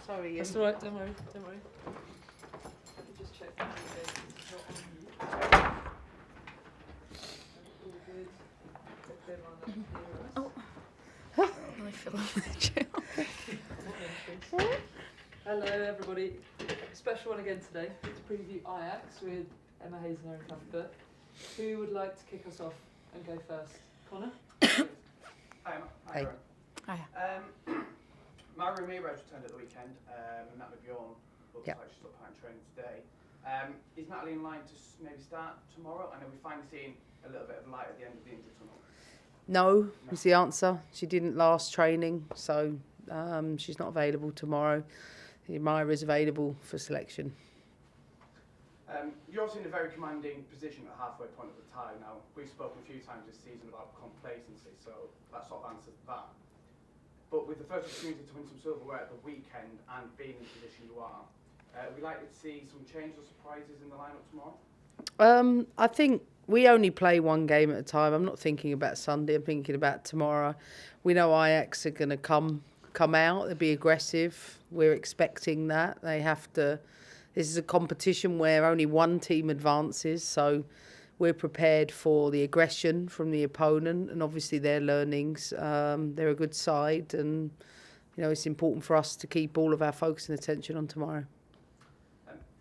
Sorry, Ian. That's all right, don't worry. Let me just check the it's not on you. All good. Oh. I feel on the chair. Hello everybody. Special one again today to preview Ajax with Emma Hayes and Erin Cuthbert. Who would like to kick us off and go first? Connor? Hi, Emma. Hey. Hi. Mara Ramirez returned at the weekend, and Natalie Bjorn looks like she's up and training today. Is Natalie in line to maybe start tomorrow? I know we're finally seeing a little bit of light at the end of the injury tunnel. No, is the answer. She didn't last training, so she's not available tomorrow. Maya is available for selection. You're obviously in a very commanding position at halfway point of the tie now. We've spoken a few times this season about complacency, so that sort of answers that. But with the first opportunity to win some silverware at the weekend and being in the position you are, we likely to see some change or surprises in the lineup tomorrow? I think we only play one game at a time. I'm not thinking about Sunday. I'm thinking about tomorrow. We know Ajax are going to come out. They'll be aggressive. We're expecting that. They have to. This is a competition where only one team advances, so we're prepared for the aggression from the opponent and obviously their learnings. They're a good side, and it's important for us to keep all of our focus and attention on tomorrow.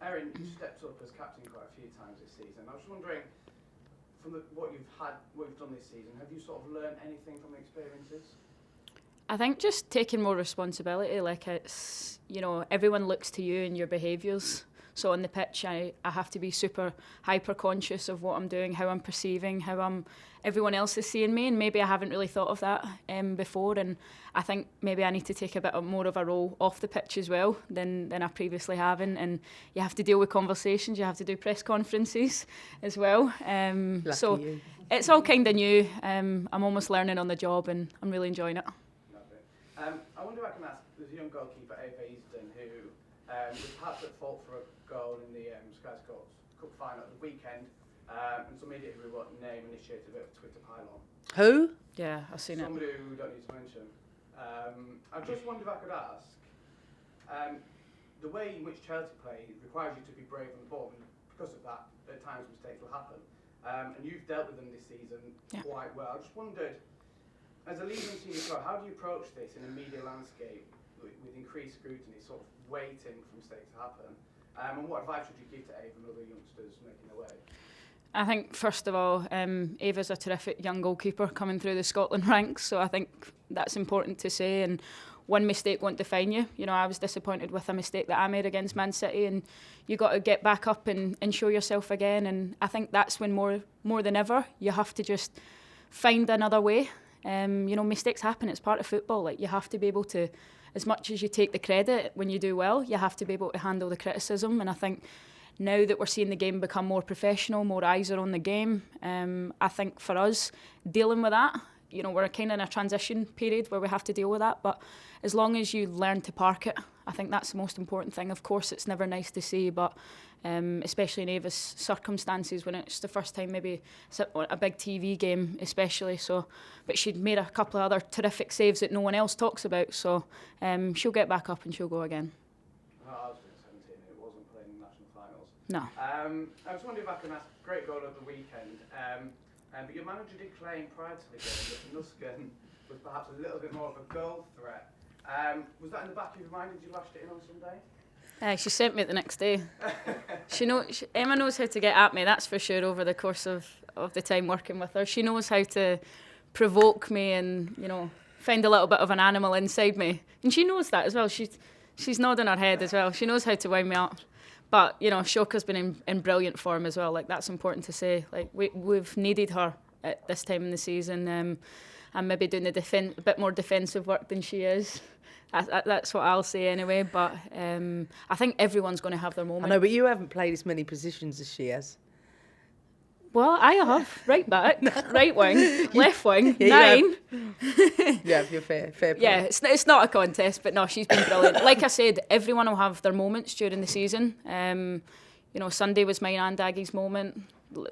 Erin, you stepped up as captain quite a few times this season. I was wondering, from what you've done this season, have you sort of learned anything from the experiences? I think just taking more responsibility, like it's, everyone looks to you and your behaviours. So on the pitch, I have to be super hyper conscious of what I'm doing, how I'm perceiving, how everyone else is seeing me, and maybe I haven't really thought of that before. And I think maybe I need to take a bit more of a role off the pitch as well than I previously haven't. And you have to deal with conversations, you have to do press conferences as well. So you. It's all kind of new. I'm almost learning on the job, and I'm really enjoying it. I wonder if I can ask, there's a young goalkeeper, Ava Easton, who was perhaps at fault for a goal in the Sky Sports Cup final at the weekend, and some idiot who we won't name initiated a bit of a Twitter pylon. Who? Yeah, I've seen Somebody who we don't need to mention. I just wondered if I could ask, the way in which Chelsea play requires you to be brave on the ball, and because of that, at times mistakes will happen. And you've dealt with them this season quite well. I just wondered, as a leader in senior club, how do you approach this in a media landscape with increased scrutiny, sort of waiting for mistakes to happen? And what advice would you give to Ava and other youngsters making their way? I think, first of all, Ava's a terrific young goalkeeper coming through the Scotland ranks, so I think that's important to say. And one mistake won't define you. I was disappointed with a mistake that I made against Man City, and you got to get back up and show yourself again. And I think that's when more than ever you have to just find another way. Mistakes happen. It's part of football. Like, you have to be able to, as much as you take the credit when you do well, you have to be able to handle the criticism. And I think now that we're seeing the game become more professional, more eyes are on the game, I think for us, dealing with that, we're kind of in a transition period where we have to deal with that. But as long as you learn to park it, I think that's the most important thing. Of course, it's never nice to see, but especially in Ava's circumstances, when it's the first time, maybe it's a big TV game especially. So, but she'd made a couple of other terrific saves that no one else talks about. So she'll get back up and she'll go again. I was doing 17, it wasn't playing in national finals. No. I was wondering if I can ask, great goal of the weekend, but your manager did claim prior to the game that Nusken was perhaps a little bit more of a goal threat. Was that in the back of your mind? Did you lashed it in on Sunday? She sent me it the next day. Emma knows how to get at me, that's for sure, over the course of the time working with her. She knows how to provoke me and, find a little bit of an animal inside me. And she knows that as well. She's nodding her head as well. She knows how to wind me up. But, Shoka's been in brilliant form as well. Like, that's important to say. Like, we've needed her at this time in the season. I'm maybe doing a bit more defensive work than she is. That's what I'll say anyway. But I think everyone's going to have their moment. I know, but you haven't played as many positions as she has. Well, I have. Right back, right wing, left wing, yeah, 9. You have your fair point. Yeah, it's not a contest, but no, she's been brilliant. Like I said, everyone will have their moments during the season. Sunday was mine and Aggie's moment.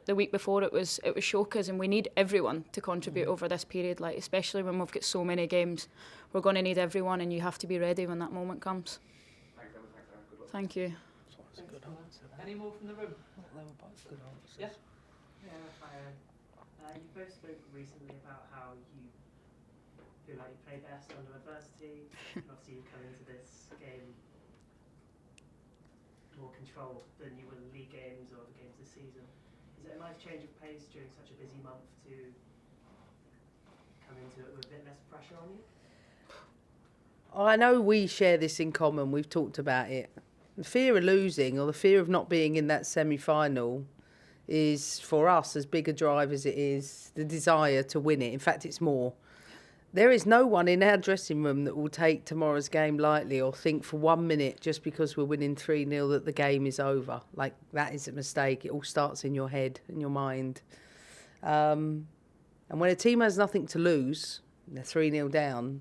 The week before it was Shoka's, and we need everyone to contribute over this period. Like, especially when we've got so many games, we're going to need everyone, and you have to be ready when that moment comes. Thank you. That's a good answer. Any more from the room? They were both good answers. Yeah. You both spoke recently about how you feel like you play best under adversity. And obviously, you come into this game more control than you will in league games or the games this season. Is it a nice change of pace during such a busy month to come into it with a bit less pressure on you? I know we share this in common. We've talked about it. The fear of losing or the fear of not being in that semi-final is, for us, as big a drive as it is the desire to win it. In fact, it's more. There is no one in our dressing room that will take tomorrow's game lightly or think for 1 minute just because we're winning 3-0 that the game is over. Like, that is a mistake. It all starts in your head, in your mind. And when a team has nothing to lose, they're 3-0 down,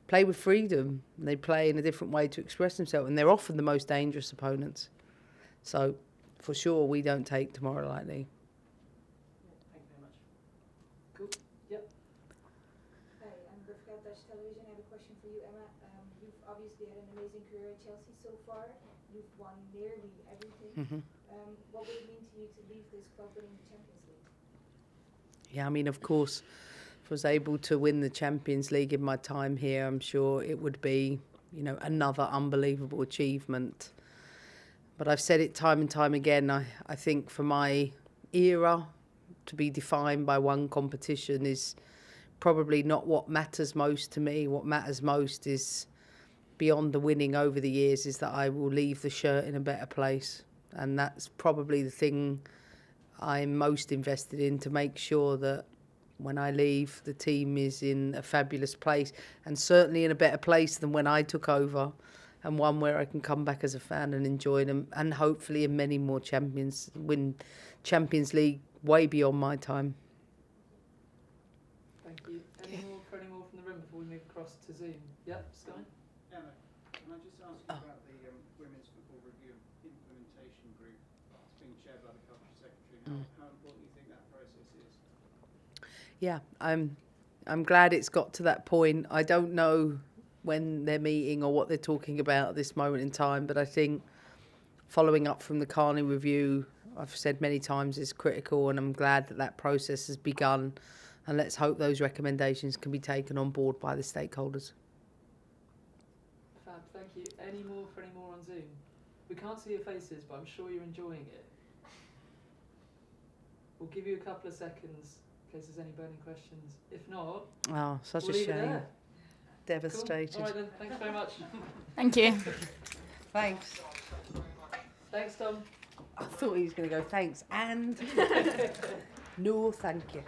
play with freedom. They play in a different way to express themselves, and they're often the most dangerous opponents. So, for sure, we don't take tomorrow lightly. Thank you very much. Cool. Yep. Hi, I'm Rivka, Dutch Television. I have a question for you, Emma. You've obviously had an amazing career at Chelsea so far. You've won nearly everything. What would it mean to you to leave this club winning the Champions League? Yeah, I mean, of course, if I was able to win the Champions League in my time here, I'm sure it would be, another unbelievable achievement. But I've said it time and time again, I think for my era to be defined by one competition is probably not what matters most to me. What matters most is, beyond the winning over the years, is that I will leave the shirt in a better place. And that's probably the thing I'm most invested in, to make sure that when I leave, the team is in a fabulous place, and certainly in a better place than when I took over, and one where I can come back as a fan and enjoy them, and hopefully in many more win Champions League way beyond my time. Thank you. Any more from the room before we move across to Zoom? Yep, Sky? Emma, can I just ask you about the Women's Football Review Implementation Group? It's being chaired by the Culture Secretary. How important do you think that process is? Yeah, I'm glad it's got to that point. I don't know when they're meeting or what they're talking about at this moment in time, but I think following up from the Carney review, I've said many times, is critical, and I'm glad that process has begun, and let's hope those recommendations can be taken on board by the stakeholders. Fab, thank you. Any more on Zoom? We can't see your faces, but I'm sure you're enjoying it. We'll give you a couple of seconds in case there's any burning questions. If not, Oh, such we'll a leave it shame. there. Devastated. Cool. All right then, thanks very much. Thank you. Thanks. Thanks, Tom. I thought he was going to go thanks and no thank you.